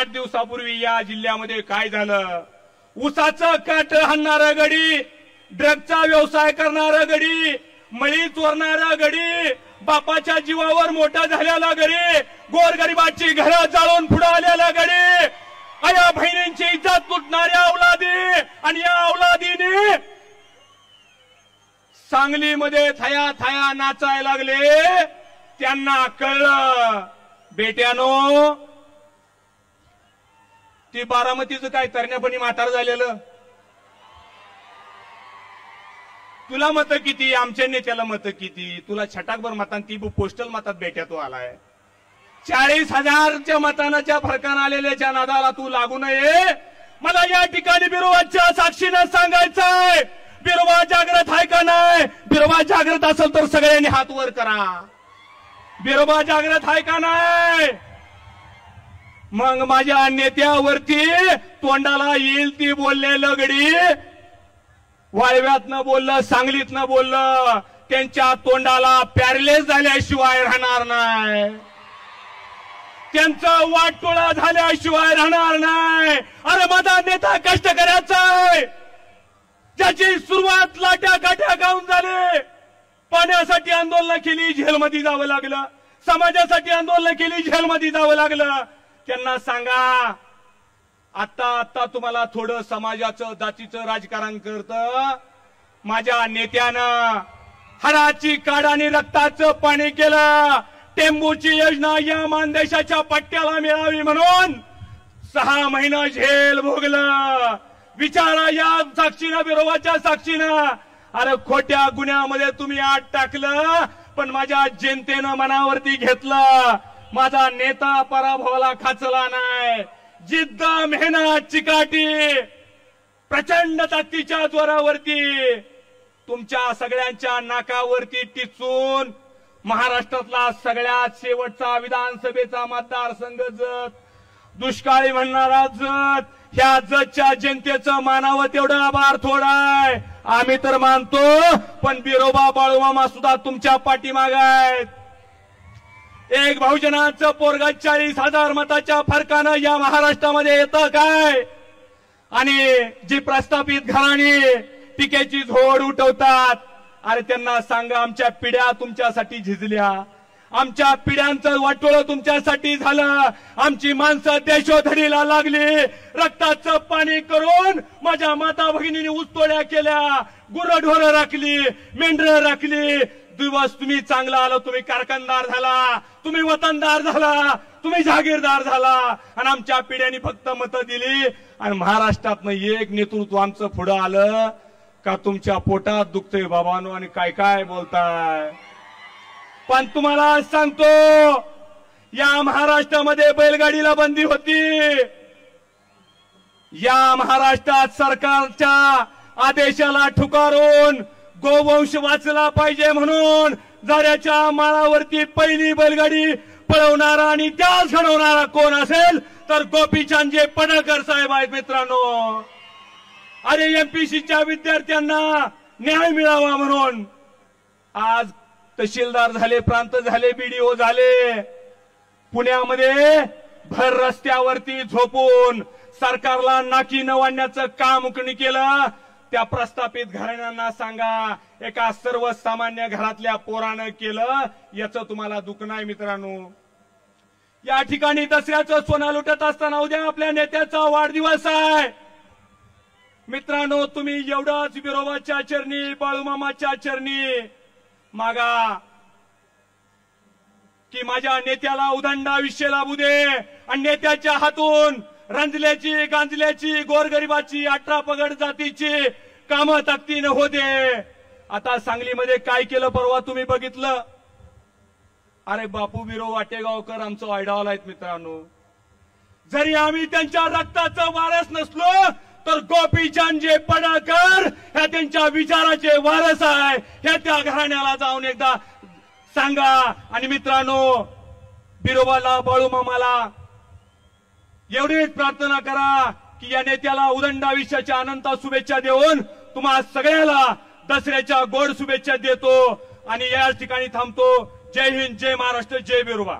8 दिवसापूर्वी या जिल्ह्यामध्ये काय झालं? ऊसाचं काट हाणणारा गडी, ड्रगचा व्यवसाय करणारा गडी, मळी चोरणारा गडी, बापाच्या जीवावर मोठा झालेला गडी, गोरगरिबाची घरं जाळून पुढे आलेला गडी, आया बहिणींची इज्जत लुटणाऱ्या अवलादी, आणि या अवलादीने सांगलीमध्ये थया थया नाचायला लागले. त्यांना कळलं बेट्यानो, ती बारामतीचं काय तरण्यापणी म्हातार झालेलं. तुला मत किती, आमच्या नेत्याला मत किती, तुला छटाकभर मतान ती पोस्टल मतात बेट्या तू आलाय. 40,000च्या मतांच्या फरकानं आलेल्याच्या नादाला तू लागू नये. मला या ठिकाणी बिरोबाच्या साक्षीनं सांगायचंय, बिरोबा जागृत आहे का नाही? बिरोबा जागृत असेल तर सगळ्यांनी हात वर करा. बिरोबा जागृत आहे का नाही? मग माझ्या नेत्यावरती तोंडाला येईल ती बोलले लगडी, वाळव्यातनं बोललं, सांगलीतनं बोललं, त्यांच्या तोंडाला पॅरलेस झाल्याशिवाय राहणार नाही, त्यांचं वाटोळा झाल्याशिवाय राहणार नाही. अरे माझा नेता कष्टकऱ्याचा आहे, ज्याची सुरुवात लाट्या काट्या गाऊन झाली. पाण्यासाठी आंदोलन केली, जेलमध्ये जावं लागलं. समाजासाठी आंदोलन केली, जेलमध्ये जावं लागलं. त्यांना सांगा, आता तुम्हाला थोडं समाजाचं जातीचं राजकारण करतं. माझ्या नेत्यानं हाडाची काढ आणि रक्ताचं पाणी केलं. टेंबूची योजना या मानदेशाच्या पट्ट्याला मिळावी म्हणून 6 महिना जेल भोगलं. विचारा या साक्षीनं, बिरोबाच्या साक्षीनं. अरे खोट्या गुन्ह्यामध्ये तुम्ही आत टाकलं, पण माझ्या जनतेनं मनावरती घेतलं. माझा नेता पराभवाला खाचला नाही. जिद्द, मेहनत, चिकाटी, प्रचंड ताकदीच्या जोरावरती तुमच्या सगळ्यांच्या नाकावरती टिचून महाराष्ट्रातला सगळ्यात शेवटचा विधानसभेचा मतदारसंघ जत, दुष्काळी म्हणणारा जत, ह्या जतच्या जनतेचं मानावं तेवढं आभार थोडा आहे. आम्ही तर मानतो, पण बिरोबा बाळूमामा सुद्धा तुमच्या पाठीमागे आहेत. एक बहुजनाचं पोरगा 40,000 मताच्या फरकानं या महाराष्ट्रामध्ये येतं काय? आणि जी प्रस्थापित घराणी टीकेची झोड उठवतात, अरे त्यांना सांगा, आमच्या पिढ्या तुमच्यासाठी झिजल्या, आमच्या पिढ्यांचं वाटोळं तुमच्यासाठी झालं. आमची माणसं देशोधडीला लागली, रक्ताचं पाणी करून माझ्या माता भगिनींनी ऊसतोड्या केल्या, गुरढोरं राखली, मेंढरं राखली. दिवस तुम्ही चांगला आला, तुम्ही कारखानदार झाला, तुम्ही वतनदार झाला, तुम्ही जागीरदार झाला, आणि आमच्या पिढ्यांनी फक्त मतं दिली. आणि महाराष्ट्रातनं एक नेतृत्व आमचं पुढं आलं का तुमच्या पोटात दुखतंय बाबांनो, आणि काय काय बोलताय. पण तुम्हाला सांगतो, या महाराष्ट्रामध्ये बैलगाडीला बंदी होती. या महाराष्ट्रात सरकारच्या आदेशाला ठुकारून गोवंश वाचला पाहिजे म्हणून जाड्याच्या माळावरती पहिली बैलगाडी पळवणारा आणि त्याच घडवणारा कोण असेल तर गोपीचंदजी पडळकर साहेब आहेत मित्रांनो. अरे एमपीसीच्या विद्यार्थ्यांना न्याय मिळावा म्हणून आज तहसीलदार झाले, प्रांत झाले, बीडीओ झाले. पुण्यामध्ये भर रस्त्यावरती झोपून सरकारला नाकी नवाडण्याचं काम कुणी केलं? त्या प्रस्थापित घराण्यांना सांगा, एका सर्वसामान्य घरातल्या पोरानं केलं. याचं तुम्हाला दुःख नाही मित्रांनो. या ठिकाणी दसऱ्याचं सोनं लुटत असताना उद्या आपल्या नेत्याचा वाढदिवस आहे मित्रांनो. तुम्ही एवढाच बिरोबाच्या चरणी, बाळूमामाच्या चरणी मागा की माझ्या नेत्याला उदंड आयुष्य लाभू दे, आणि नेत्याच्या हातून रंजल्याची, गांजल्याची, गोरगरिबाची, 18 पगड जातीची कामं ताकदीनं हो दे. आता सांगलीमध्ये काय केलं परवा तुम्ही बघितलं. अरे बापू बिरो वाटेगावकर आमचं आयडॉल आहेत मित्रांनो. जरी आम्ही त्यांच्या रक्ताचं वारस नसलो तर गोपीचंदजी पडळकर ह्या त्यांच्या विचाराचे वारस आहे. हे त्या घराण्याला जाऊन एकदा सांगा. आणि मित्रांनो, बिरोबाला, बाळूमामाला एवढीच प्रार्थना करा की या नेत्याला उदंड आयुष्याच्या अनंत शुभेच्छा देऊन तुम्हा सगळ्याला दसऱ्याच्या गोड शुभेच्छा देतो आणि या ठिकाणी थांबतो. जय हिंद, जय महाराष्ट्र, जय बिरोबा.